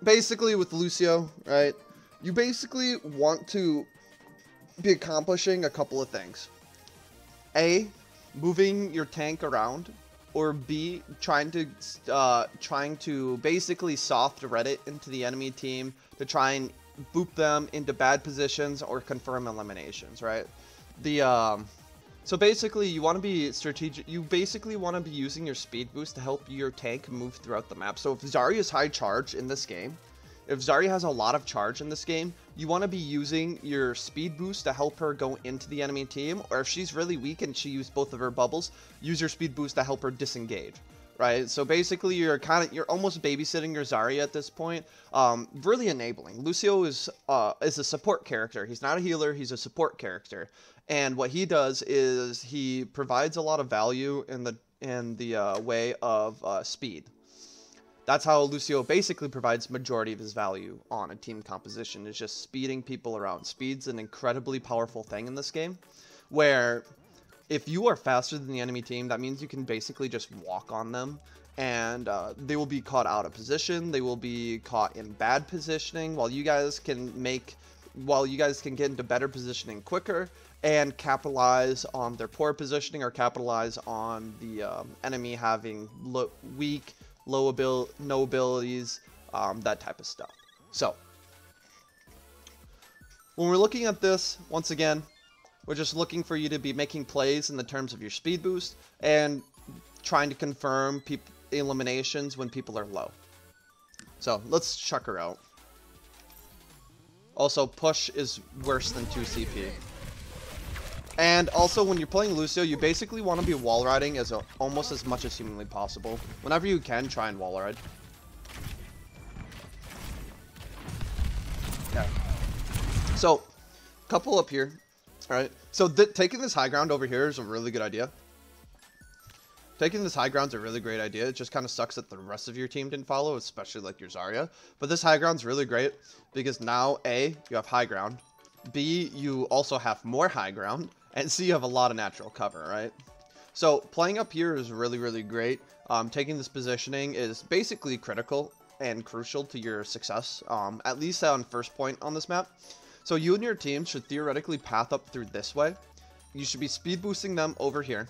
basically with Lucio, right, you basically want to be accomplishing a couple of things. A, moving your tank around, or B, trying to basically soft Reddit into the enemy team to try and boop them into bad positions or confirm eliminations, right? So basically you want to be strategic. You basically want to be using your speed boost to help your tank move throughout the map. So if Zarya's high charge in this game, if Zarya has a lot of charge in this game, you want to be using your speed boost to help her go into the enemy team, or if she's really weak and she used both of her bubbles, use your speed boost to help her disengage, right? So basically you're almost babysitting your Zarya at this point, really enabling. Lucio is a support character. He's not a healer, he's a support character. And what he does is he provides a lot of value in the way of speed. That's how Lucio basically provides majority of his value on a team composition, is just speeding people around. Speed's an incredibly powerful thing in this game, where if you are faster than the enemy team, that means you can basically just walk on them, and they will be caught out of position, they will be caught in bad positioning, while you guys can get into better positioning quicker, and capitalize on their poor positioning, or capitalize on the enemy having weak, no abilities, that type of stuff. So, when we're looking at this, once again, we're just looking for you to be making plays in the terms of your speed boost, and trying to confirm eliminations when people are low. So, let's chuck her out. Also, push is worse than 2 CP. And also, when you're playing Lucio, you basically want to be wall riding almost as much as humanly possible. Whenever you can, try and wall ride. Okay. So, couple up here. Alright. So, taking this high ground over here is a really good idea. Taking this high ground's a really great idea. It just kind of sucks that the rest of your team didn't follow, especially like your Zarya. But this high ground's really great because now, A, you have high ground. B, you also have more high ground. And C, you have a lot of natural cover, right? So playing up here is really, really great. Taking this positioning is basically critical and crucial to your success, at least on first point on this map. So you and your team should theoretically path up through this way. You should be speed boosting them over here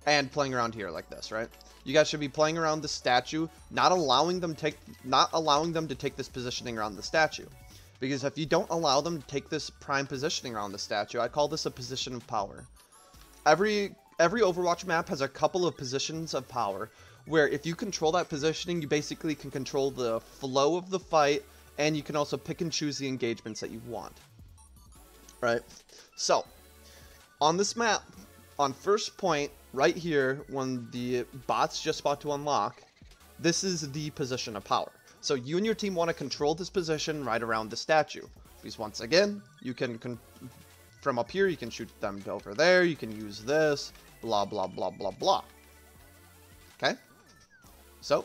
and playing around here like this, right? You guys should be playing around the statue, not allowing them to take this positioning around the statue. Because if you don't allow them to take this prime positioning around the statue, I call this a position of power. Every Overwatch map has a couple of positions of power, where if you control that positioning, you basically can control the flow of the fight, and you can also pick and choose the engagements that you want. Right? So, on this map, on first point, right here, when the bot's just about to unlock, this is the position of power. So you and your team want to control this position right around the statue. Because once again, you can, from up here, you can shoot them over there, you can use this, blah, blah, blah, blah, blah. Okay? So,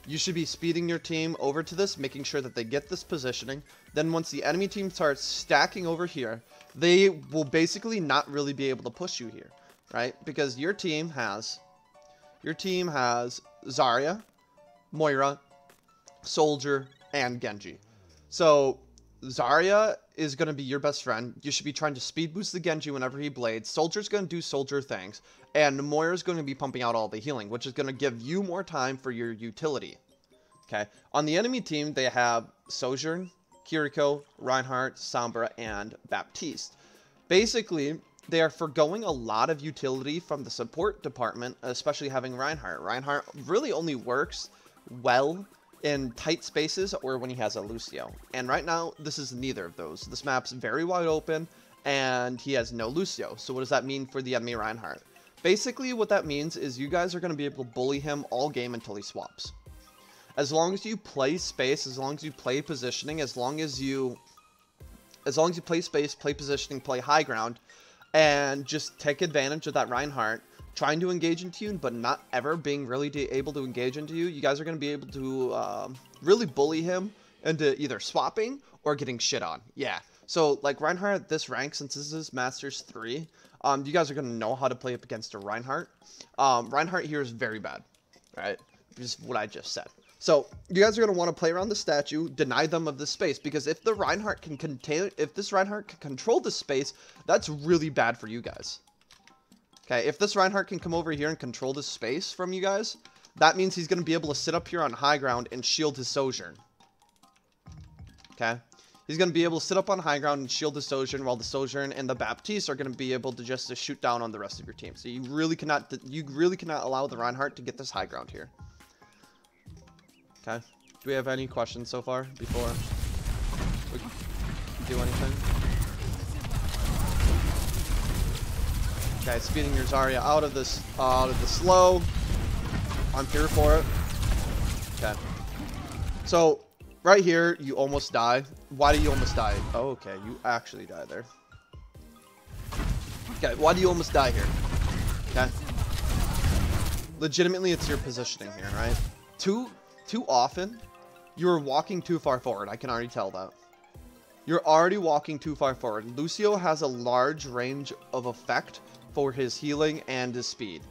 you should be speeding your team over to this, making sure that they get this positioning. Then once the enemy team starts stacking over here, they will basically not really be able to push you here, right? Because your team has Zarya, Moira, Soldier, and Genji. So Zarya is going to be your best friend. You should be trying to speed boost the Genji whenever he blades. Soldier's going to do Soldier things. And Moira's going to be pumping out all the healing, which is going to give you more time for your utility. Okay. On the enemy team, they have Sojourn, Kiriko, Reinhardt, Sombra, and Baptiste. Basically, they are forgoing a lot of utility from the support department, especially having Reinhardt. Reinhardt really only works well in tight spaces or when he has a Lucio. And right now, this is neither of those. This map's very wide open, and he has no Lucio. So what does that mean for the enemy Reinhardt? Basically, what that means is you guys are going to be able to bully him all game until he swaps. As long as you play space, as long as you play positioning, as long as you play space, play positioning, play high ground, and just take advantage of that Reinhardt trying to engage into you, but not ever being really able to engage into you, you guys are going to be able to really bully him into either swapping or getting shit on. Yeah. So, like, Reinhardt at this rank, since this is Masters 3, you guys are going to know how to play up against a Reinhardt. Reinhardt here is very bad, right? Just what I just said. So you guys are going to want to play around the statue, deny them of the space, because if the Reinhardt can this Reinhardt can control the space, that's really bad for you guys. Okay, if this Reinhardt can come over here and control this space from you guys, that means he's going to be able to sit up here on high ground and shield his Sojourn. Okay, he's going to be able to sit up on high ground and shield the Sojourn, while the Sojourn and the Baptiste are going to be able to just shoot down on the rest of your team. So you really cannot allow the Reinhardt to get this high ground here. Okay, do we have any questions so far before we do anything? Okay, speeding your Zarya out of the slow. I'm here for it. Okay. So, right here, you almost die. Why do you almost die? Oh, okay, you actually die there. Okay, why do you almost die here? Okay. Legitimately, it's your positioning here, right? Too often, you're walking too far forward. I can already tell that. You're already walking too far forward. Lucio has a large range of effect for his healing and his speed.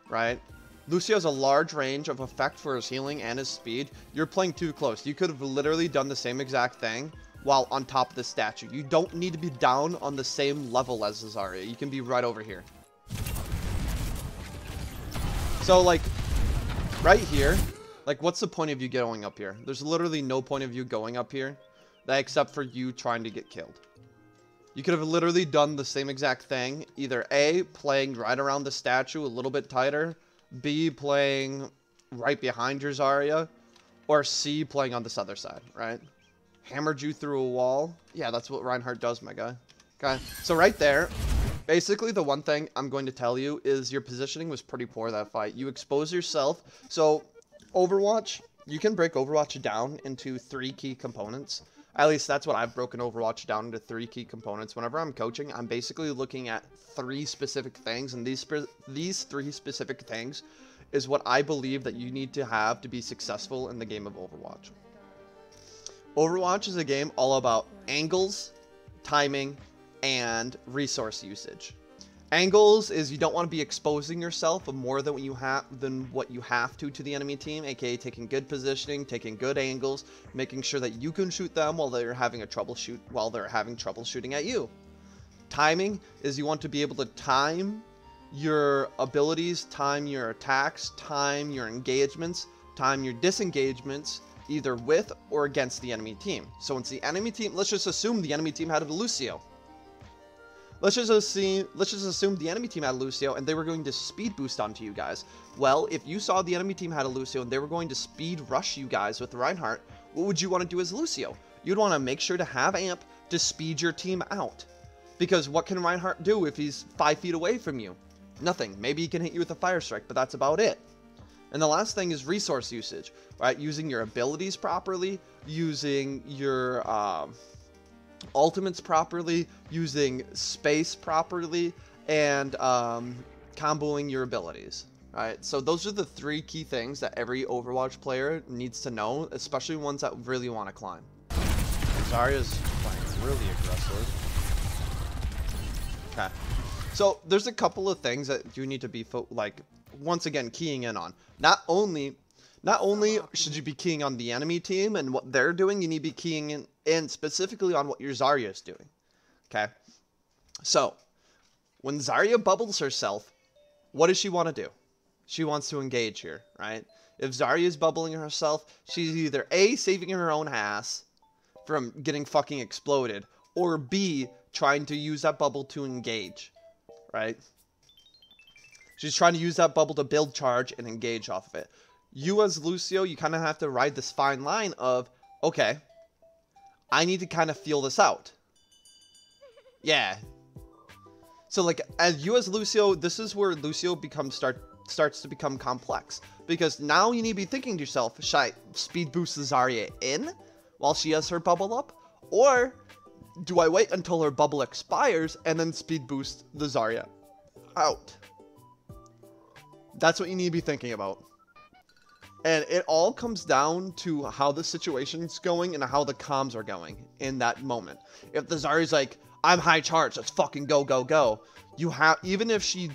Right? Lucio has a large range of effect for his healing and his speed. You're playing too close. You could have literally done the same exact thing while on top of the statue. You don't need to be down on the same level as Zarya. You can be right over here. So, like, right here, like, what's the point of you going up here? There's literally no point of you going up here, except for you trying to get killed. You could have literally done the same exact thing. Either A, playing right around the statue a little bit tighter. B, playing right behind your Zarya. Or C, playing on this other side, right? Hammered you through a wall. Yeah, that's what Reinhardt does, my guy. Okay, so right there, basically the one thing I'm going to tell you is your positioning was pretty poor that fight. You expose yourself. So, Overwatch, you can break Overwatch down into 3 key components. At least that's what I've broken Overwatch down into 3 key components. Whenever I'm coaching, I'm basically looking at 3 specific things, and these 3 specific things is what I believe that you need to have to be successful in the game of Overwatch. Overwatch is a game all about angles, timing, and resource usage. Angles is you don't want to be exposing yourself more than what you have to the enemy team, aka taking good positioning, taking good angles, making sure that you can shoot them while they're having trouble shooting at you. Timing is you want to be able to time your abilities, time your attacks, time your engagements, time your disengagements, either with or against the enemy team. So once the enemy team, let's just assume the enemy team had a Lucio. Let's just assume the enemy team had a Lucio and they were going to speed boost onto you guys. Well, if you saw the enemy team had a Lucio and they were going to speed rush you guys with Reinhardt, what would you want to do as Lucio? You'd want to make sure to have amp to speed your team out. Because what can Reinhardt do if he's 5 feet away from you? Nothing. Maybe he can hit you with a fire strike, but that's about it. And the last thing is resource usage, right? Using your abilities properly, using your ultimates properly, using space properly, and comboing your abilities. Right, so those are the 3 key things that every Overwatch player needs to know, especially ones that really want to climb. Zarya's playing really aggressive. Okay, so there's a couple of things that you need to be once again keying in on. Not only should you be keying on the enemy team and what they're doing, you need to be keying in specifically on what your Zarya is doing. Okay, so when Zarya bubbles herself, what does she want to do? She wants to engage here, right? If Zarya is bubbling herself, she's either A, saving her own ass from getting fucking exploded, or B, trying to use that bubble to engage, right? She's trying to use that bubble to build charge and engage off of it. You as Lucio, you kind of have to ride this fine line of, okay, I need to kind of feel this out. Yeah. So like, as you as Lucio, this is where Lucio starts to become complex. Because now you need to be thinking to yourself, should I speed boost the Zarya in while she has her bubble up? Or do I wait until her bubble expires and then speed boost the Zarya out? That's what you need to be thinking about. And it all comes down to how the situation's going and how the comms are going in that moment. If the Zarya's like, I'm high charge, let's fucking go, go, go. You have, even if you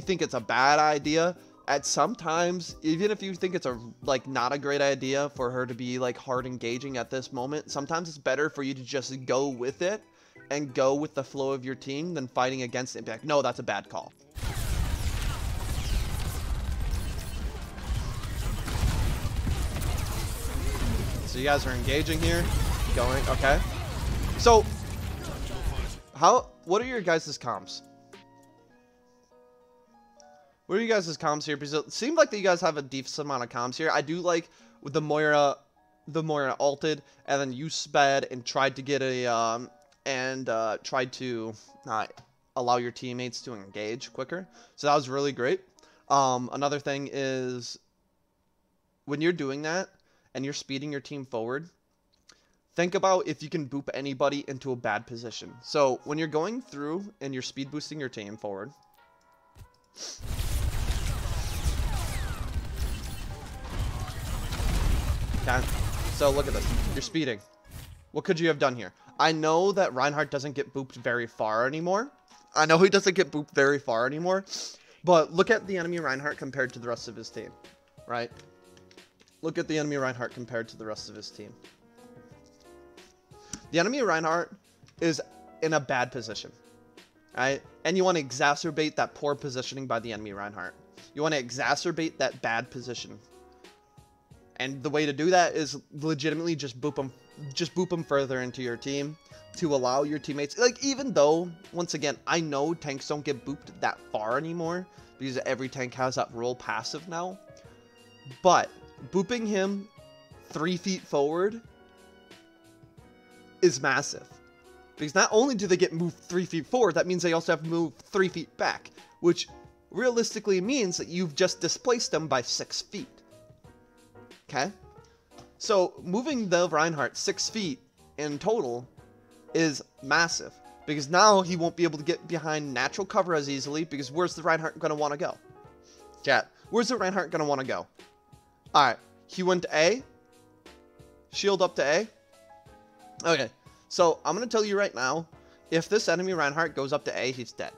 think it's a bad idea at sometimes, even if you think it's a like not a great idea for her to be like hard engaging at this moment, sometimes it's better for you to just go with it and go with the flow of your team than fighting against it and be like, no, that's a bad call. So you guys are engaging here, going, okay. So, what are your guys' comms? What are you guys' comms here? Because it seemed like that you guys have a decent amount of comms here. I do like with the Moira ulted, and then you sped and tried to get a, tried to allow your teammates to engage quicker. So that was really great. Another thing is, when you're doing that, and you're speeding your team forward, think about if you can boop anybody into a bad position. So when you're going through and you're speed boosting your team forward, okay, so look at this. You're speeding. What could you have done here? I know that Reinhardt doesn't get booped very far anymore. I know he doesn't get booped very far anymore. But look at the enemy Reinhardt compared to the rest of his team, right? Look at the enemy Reinhardt compared to the rest of his team. The enemy Reinhardt is in a bad position, right? And you want to exacerbate that poor positioning by the enemy Reinhardt. You want to exacerbate that bad position. And the way to do that is legitimately just boop them further into your team to allow your teammates, like, even though, once again, I know tanks don't get booped that far anymore because every tank has that roll passive now, but booping him 3 feet forward is massive. Because not only do they get moved 3 feet forward, that means they also have to move 3 feet back, which realistically means that you've just displaced them by 6 feet. Okay? So moving the Reinhardt 6 feet in total is massive. Because now he won't be able to get behind natural cover as easily, because where's the Reinhardt going to want to go? Chat, where's the Reinhardt going to want to go? Alright, he went to A. Shield up to A. Okay, so I'm going to tell you right now, if this enemy Reinhardt goes up to A, he's dead.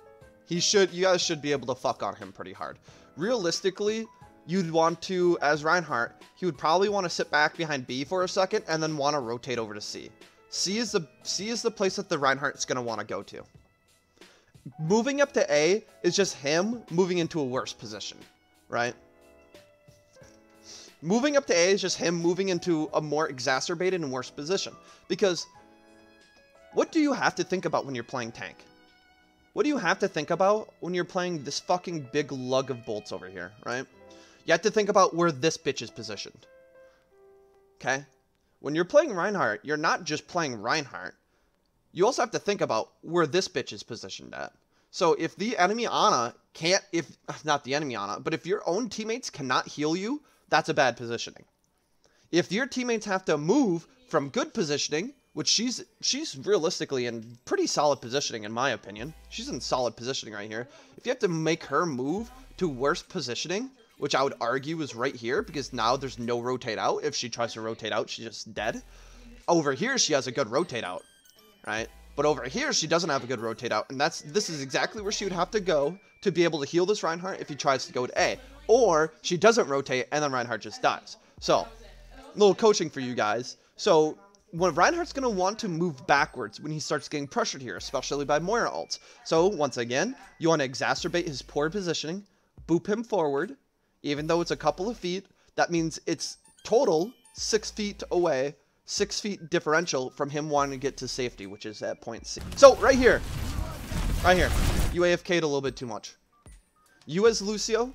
You guys should be able to fuck on him pretty hard. Realistically, you'd want to, as Reinhardt, he would probably want to sit back behind B for a second and then want to rotate over to C. C is the place that the Reinhardt's going to want to go to. Moving up to A is just him moving into a worse position, right? Moving up to A is just him moving into a more exacerbated and worse position. Because what do you have to think about when you're playing tank? What do you have to think about when you're playing this fucking big lug of bolts over here, right? You have to think about where this bitch is positioned. Okay? When you're playing Reinhardt, you're not just playing Reinhardt. You also have to think about where this bitch is positioned at. So if the enemy Ana can't, not the enemy Ana, but if your own teammates cannot heal you, that's a bad positioning. If your teammates have to move from good positioning, which she's realistically in pretty solid positioning in my opinion. She's in solid positioning right here. If you have to make her move to worse positioning, which I would argue is right here, because now there's no rotate out. If she tries to rotate out, she's just dead. Over here, she has a good rotate out, right? But over here, she doesn't have a good rotate out, and this is exactly where she would have to go to be able to heal this Reinhardt if he tries to go to A. Or she doesn't rotate, and then Reinhardt just dies. So, a little coaching for you guys. So, when Reinhardt's going to want to move backwards when he starts getting pressured here, especially by Moira ults. So, once again, you want to exacerbate his poor positioning, boop him forward, even though it's a couple of feet. That means it's total 6 feet away, 6 feet differential from him wanting to get to safety, which is at point C. So, right here, you AFK'd a little bit too much. You as Lucio,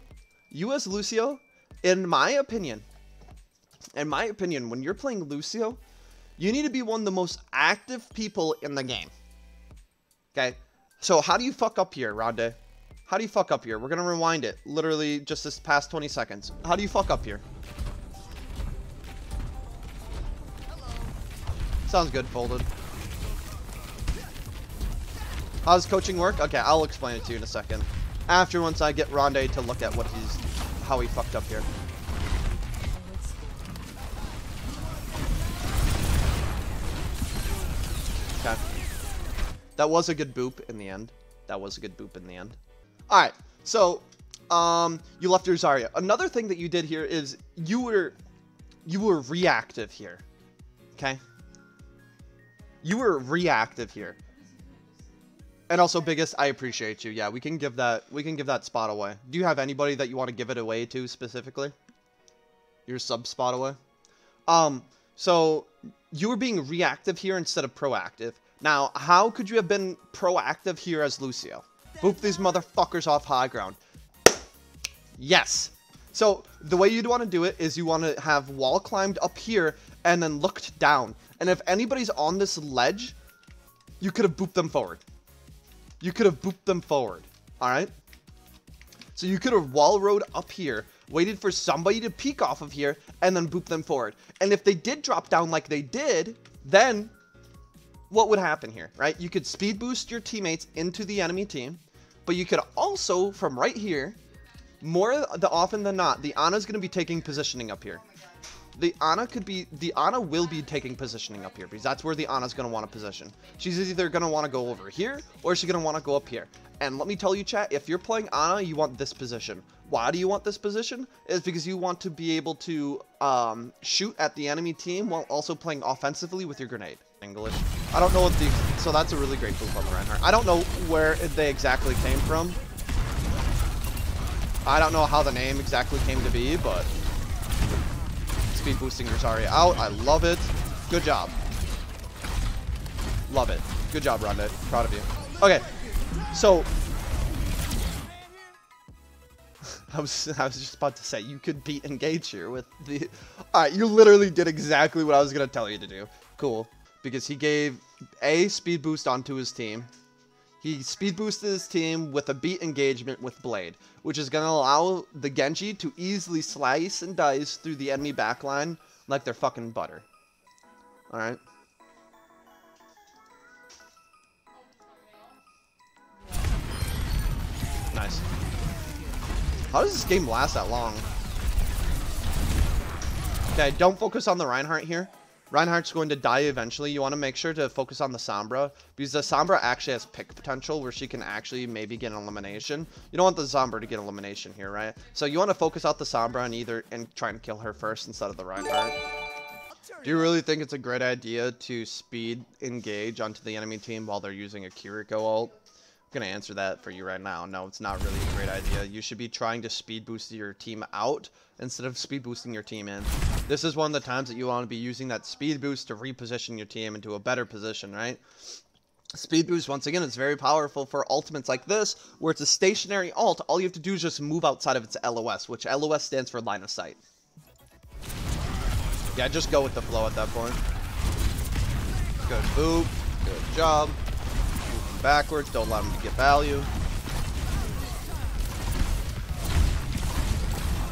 in my opinion, when you're playing Lucio, you need to be one of the most active people in the game. Okay? So how do you fuck up here, Rondé? How do you fuck up here? We're going to rewind it. Literally just this past 20 seconds. How do you fuck up here? Sounds good, Folded. How does coaching work? Okay, I'll explain it to you in a second. After once I get Rondé to look at how he fucked up here. Okay. That was a good boop in the end. Alright, so You left your Zarya. Another thing that you did here is you were reactive here. Okay? You were reactive here. And also, Biggest, I appreciate you. Yeah, we can give that spot away. Do you have anybody that you want to give it away to specifically? Your sub spot away? So you were being reactive here instead of proactive. Now, how could you have been proactive here as Lucio? Boop these motherfuckers off high ground. Yes. So the way you'd want to do it is you want to have wall climbed up here and then looked down. And if anybody's on this ledge, you could have booped them forward. You could have booped them forward. All right. So you could have wall rode up here, waited for somebody to peek off of here, and then boop them forward. And if they did drop down like they did, then what would happen here, right? You could speed boost your teammates into the enemy team, but you could also, from right here, more often than not, the Ana's going to be taking positioning up here. The Ana will be taking positioning up here because that's where the Ana's going to want to position. She's either going to want to go over here or she's going to want to go up here. And let me tell you, chat, if you're playing Ana, you want this position. Why do you want this position? Is because you want to be able to shoot at the enemy team while also playing offensively with your grenade. English. I don't know what the... So that's a really great move on the Reinhardt. I don't know where they exactly came from. I don't know how the name exactly came to be, but... Speed boosting your Zarya out. I love it. Good job. Love it. Good job, Ronda. Proud of you. Okay. So... I was just about to say, you could beat engage here with the... Alright, you literally did exactly what I was going to tell you to do. Cool. Because he gave a speed boost onto his team. He speed boosted his team with a beat engagement with Blade, which is going to allow the Genji to easily slice and dice through the enemy backline like they're fucking butter. Alright. Nice. How does this game last that long? Okay, don't focus on the Reinhardt here. Reinhardt's going to die eventually. You want to make sure to focus on the Sombra, because the Sombra actually has pick potential where she can actually maybe get an elimination. You don't want the Sombra to get elimination here, right? So you want to focus out the Sombra and try and kill her first instead of the Reinhardt. Do you really think it's a great idea to speed engage onto the enemy team while they're using a Kiriko ult? I'm going to answer that for you right now. No, it's not really a great idea. You should be trying to speed boost your team out instead of speed boosting your team in. This is one of the times that you want to be using that speed boost to reposition your team into a better position, right? Speed boost, once again, is very powerful for ultimates like this, where it's a stationary ult. All you have to do is just move outside of its LOS, which LOS stands for line of sight. Yeah, just go with the flow at that point. Good boop. Good job. Backwards, don't let him get value.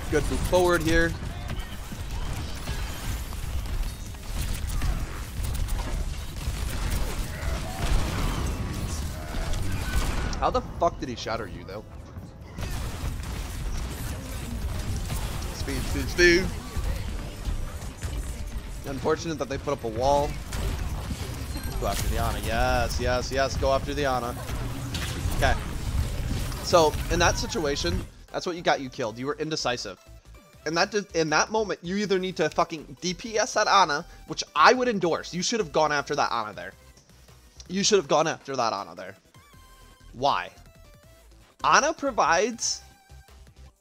Good move forward here. How the fuck did he shatter you though? Speed, speed, speed. Unfortunate that they put up a wall. Go after the Ana. Yes, yes, yes. Go after the Ana. Okay. So, in that situation, that's what got you killed. You were indecisive. And in that moment, you either need to fucking DPS that Ana, which I would endorse. You should have gone after that Ana there. You should have gone after that Ana there. Why? Ana provides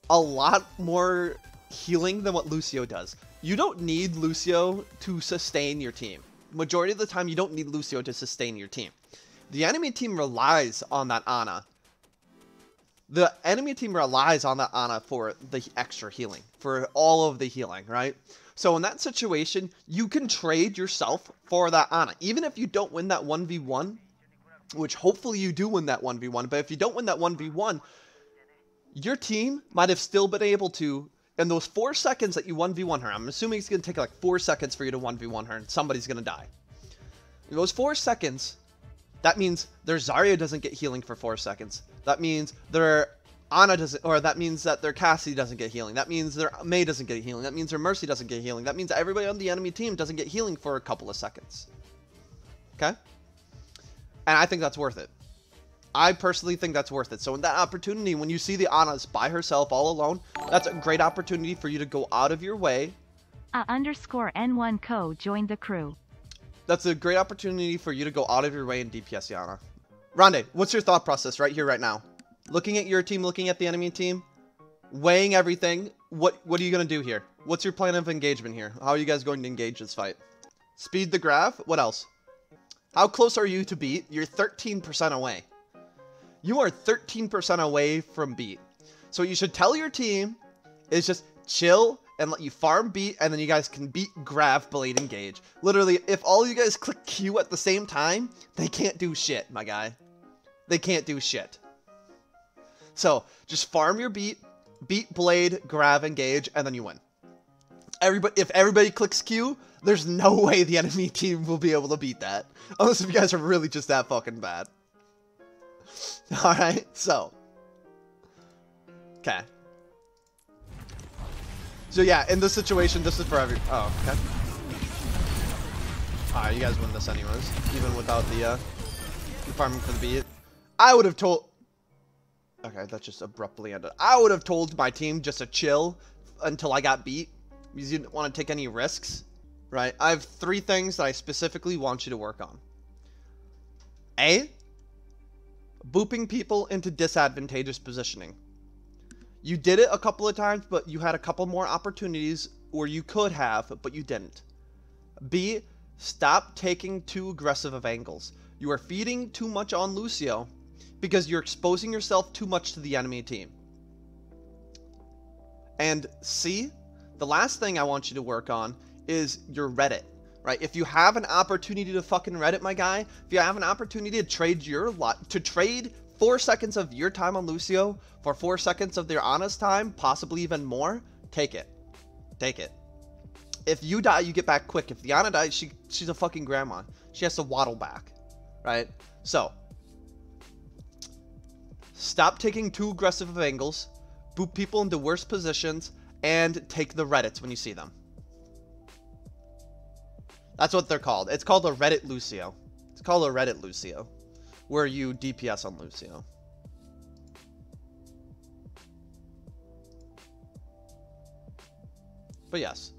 a lot more healing than what Lucio does. You don't need Lucio to sustain your team. Majority of the time, you don't need Lucio to sustain your team. The enemy team relies on that Ana. The enemy team relies on that Ana for the extra healing, for all of the healing, right? So in that situation, you can trade yourself for that Ana. Even if you don't win that 1v1, which hopefully you do win that 1v1, but if you don't win that 1v1, your team might have still been able to... In those 4 seconds that you 1v1 her, I'm assuming it's going to take like 4 seconds for you to 1v1 her and somebody's going to die. In those 4 seconds, that means their Zarya doesn't get healing for 4 seconds. That means their Ana doesn't, or that means that their Cassie doesn't get healing. That means their Mei doesn't get healing. That means their Mercy doesn't get healing. That means everybody on the enemy team doesn't get healing for a couple of seconds. Okay? And I think that's worth it. I personally think that's worth it. So in that opportunity, when you see the Ana's by herself all alone, that's a great opportunity for you to go out of your way. _N1 Co joined the crew. That's a great opportunity for you to go out of your way and DPS the Ana. Ronde, what's your thought process right here, right now? Looking at your team, looking at the enemy team, weighing everything. What are you going to do here? What's your plan of engagement here? How are you guys going to engage this fight? Speed the graph? What else? How close are you to beat? You're 13% away. You are 13% away from beat. So what you should tell your team is just chill and let you farm beat, and then you guys can beat, grab, blade, engage. Literally, if all you guys click Q at the same time, they can't do shit, my guy. They can't do shit. So just farm your beat, blade, grab, engage, and then you win. If everybody clicks Q, there's no way the enemy team will be able to beat that. Unless if you guys are really just that fucking bad. Alright, so. Okay. So yeah, in this situation, this is for every... Oh, okay. Alright, you guys win this anyways. Even without the farming for the beat. I would have told... Okay, that just abruptly ended. I would have told my team just to chill until I got beat. Because you didn't want to take any risks. Right? I have 3 things that I specifically want you to work on. A, booping people into disadvantageous positioning. You did it a couple of times, but you had a couple more opportunities where you could have, but you didn't. B, stop taking too aggressive of angles. You are feeding too much on Lucio because you're exposing yourself too much to the enemy team. And C, the last thing I want you to work on is your Reddit, right? If you have an opportunity to fucking Reddit, my guy, if you have an opportunity to trade 4 seconds of your time on Lucio for 4 seconds of their Ana's time, possibly even more, take it. Take it. If you die, you get back quick. If the Ana dies, she's a fucking grandma. She has to waddle back, right? So, stop taking too aggressive of angles, boop people into worse positions, and take the Reddits when you see them. That's what they're called. It's called a Reddit Lucio. It's called a Reddit Lucio, where you DPS on Lucio. But yes.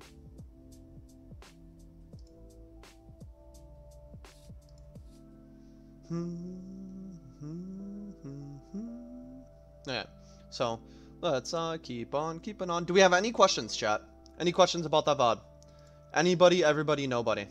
Yeah. So let's keep on keeping on. Do we have any questions, chat? Any questions about that VOD? Anybody, everybody, nobody?